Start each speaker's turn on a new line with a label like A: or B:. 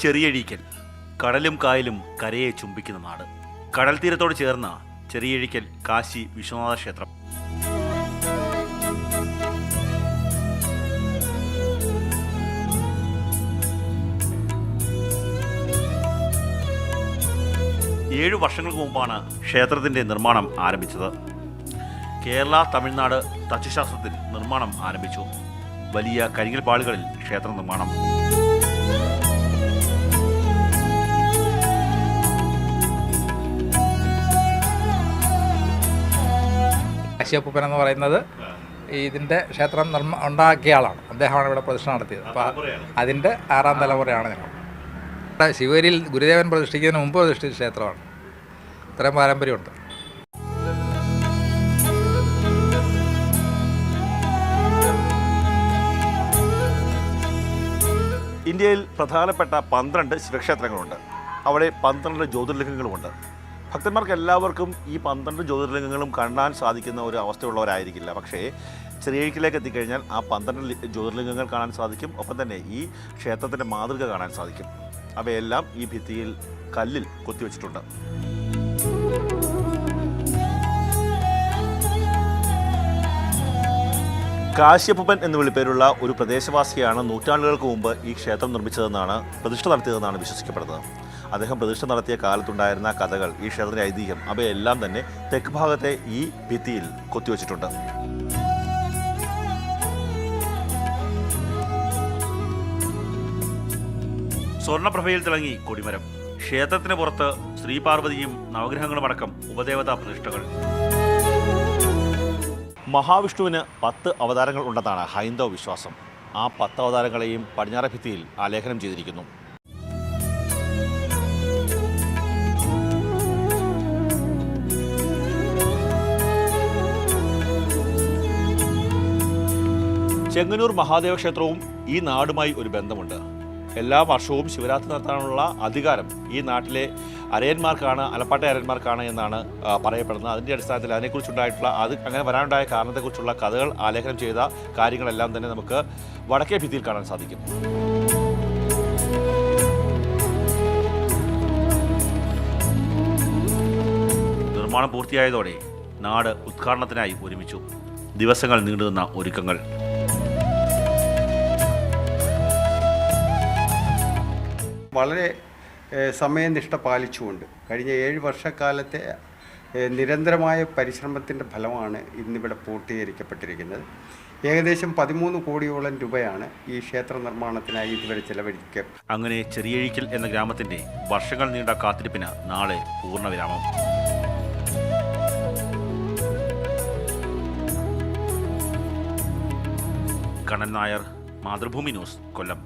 A: ചെറിയഴീക്കൽ കടലും കായലും കരയെ ചുംബിക്കുന്ന നാട്. കടൽ തീരത്തോട് ചേർന്ന ചെറിയഴീക്കൽ കാശി വിശ്വനാഥ ക്ഷേത്രം. ഏഴു വർഷങ്ങൾക്ക് മുമ്പാണ് ക്ഷേത്രത്തിൻ്റെ നിർമ്മാണം ആരംഭിച്ചത്. കേരള തമിഴ്നാട് തച്ചുശാസ്ത്രത്തിൽ നിർമ്മാണം ആരംഭിച്ചു. വലിയ കരിങ്കൽ പാളികളിൽ ക്ഷേത്ര നിർമ്മാണം.
B: കാശിയപ്പൂപ്പൻ എന്ന് പറയുന്നത് ഇതിൻ്റെ ക്ഷേത്രം ഉണ്ടാക്കിയ ആളാണ്. അദ്ദേഹമാണ് ഇവിടെ പ്രതിഷ്ഠ നടത്തിയത്. അപ്പോൾ അതിൻ്റെ 6ാം തലമുറയാണ് ഞങ്ങൾ. ശിവഗിരിയിൽ ഗുരുദേവൻ പ്രതിഷ്ഠിക്കുന്നതിന് മുമ്പ് പ്രതിഷ്ഠിച്ച ക്ഷേത്രമാണ്. ഇത്രയും പാരമ്പര്യമുണ്ട്.
A: ഇന്ത്യയിൽ പ്രധാനപ്പെട്ട 12 ശിവക്ഷേത്രങ്ങളുണ്ട്. അവിടെ 12 ജ്യോതിർലിംഗങ്ങളുമുണ്ട്. ഭക്തന്മാർക്ക് എല്ലാവർക്കും ഈ 12 ജ്യോതിർലിംഗങ്ങളും കാണാൻ സാധിക്കുന്ന ഒരു അവസ്ഥയുള്ളവരായിരിക്കില്ല. പക്ഷേ ചെറിയഴീക്കിലേക്ക് എത്തിക്കഴിഞ്ഞാൽ ആ 12 ജ്യോതിർലിംഗങ്ങൾ കാണാൻ സാധിക്കും. ഒപ്പം തന്നെ ഈ ക്ഷേത്രത്തിൻ്റെ മാതൃക കാണാൻ സാധിക്കും. അവയെല്ലാം ഈ ഭിത്തിയിൽ കല്ലിൽ കൊത്തിവെച്ചിട്ടുണ്ട്. കാശിയപ്പൂപ്പൻ എന്ന് വിളിപ്പേരുള്ള ഒരു പ്രദേശവാസിയാണ് നൂറ്റാണ്ടുകൾക്ക് മുമ്പ് ഈ ക്ഷേത്രം നിർമ്മിച്ചതെന്നാണ്, പ്രതിഷ്ഠ നടത്തിയതെന്നാണ് വിശ്വസിക്കപ്പെടുന്നത്. അദ്ദേഹം പ്രതിഷ്ഠ നടത്തിയ കാലത്തുണ്ടായിരുന്ന കഥകൾ, ഈ ക്ഷേത്രത്തിൻ്റെ ഐതിഹ്യം, അവയെല്ലാം തന്നെ തെക്ക് ഭാഗത്തെ ഈ ഭിത്തിയിൽ കൊത്തിവെച്ചിട്ടുണ്ട്. സ്വർണ്ണപ്രഭയിൽ തിളങ്ങി കൊടിമരം. ക്ഷേത്രത്തിന് പുറത്ത് ശ്രീപാർവതിയും നവഗ്രഹങ്ങളുമടക്കം ഉപദേവതാ പ്രതിഷ്ഠകൾ. മഹാവിഷ്ണുവിന് 10 അവതാരങ്ങൾ ഉണ്ടെന്നാണ് ഹൈന്ദവ വിശ്വാസം. ആ 10 അവതാരങ്ങളെയും പടിഞ്ഞാറേ ഭിത്തിയിൽ ആലേഖനം ചെയ്തിരിക്കുന്നു. ചെങ്ങന്നൂർ മഹാദേവ ക്ഷേത്രവും ഈ നാടുമായി ഒരു ബന്ധമുണ്ട്. എല്ലാ വർഷവും ശിവരാത്രി നടത്താനുള്ള അധികാരം ഈ നാട്ടിലെ അരയന്മാർക്കാണ്, അലപ്പാട്ടെ അരയന്മാർക്കാണ് എന്നാണ് പറയപ്പെടുന്നത്. അതിൻ്റെ അടിസ്ഥാനത്തിൽ അതിനെക്കുറിച്ചുണ്ടായിട്ടുള്ള അങ്ങനെ വരാനുണ്ടായ കാരണത്തെക്കുറിച്ചുള്ള കഥകൾ ആലേഖനം ചെയ്ത കാര്യങ്ങളെല്ലാം തന്നെ നമുക്ക് വടക്കേ ഭിത്തിയിൽ കാണാൻ സാധിക്കും. നിർമ്മാണം പൂർത്തിയായതോടെ നാട് ഉദ്ഘാടനത്തിനായി ഒരുമിച്ചു. ദിവസങ്ങൾ നീണ്ടുനിന്ന ഒരുക്കങ്ങൾ.
C: വളരെ സമയനിഷ്ഠ പാലിച്ചുകൊണ്ട് കഴിഞ്ഞ 7 വർഷക്കാലത്തെ നിരന്തരമായ പരിശ്രമത്തിൻ്റെ ഫലമാണ് ഇന്നിവിടെ പൂർത്തീകരിക്കപ്പെട്ടിരിക്കുന്നത്. ഏകദേശം 13 കോടിയോളം രൂപയാണ് ഈ ക്ഷേത്ര നിർമ്മാണത്തിനായി ഇതുവരെ ചെലവഴിക്കുക.
A: അങ്ങനെ ചെറിയഴീക്കൽ എന്ന ഗ്രാമത്തിൻ്റെ വർഷങ്ങൾ നീണ്ട കാത്തിരിപ്പിന് നാളെ പൂർണ്ണവിരാമം. കണ്ണൻ നായർ, മാതൃഭൂമി ന്യൂസ്, കൊല്ലം.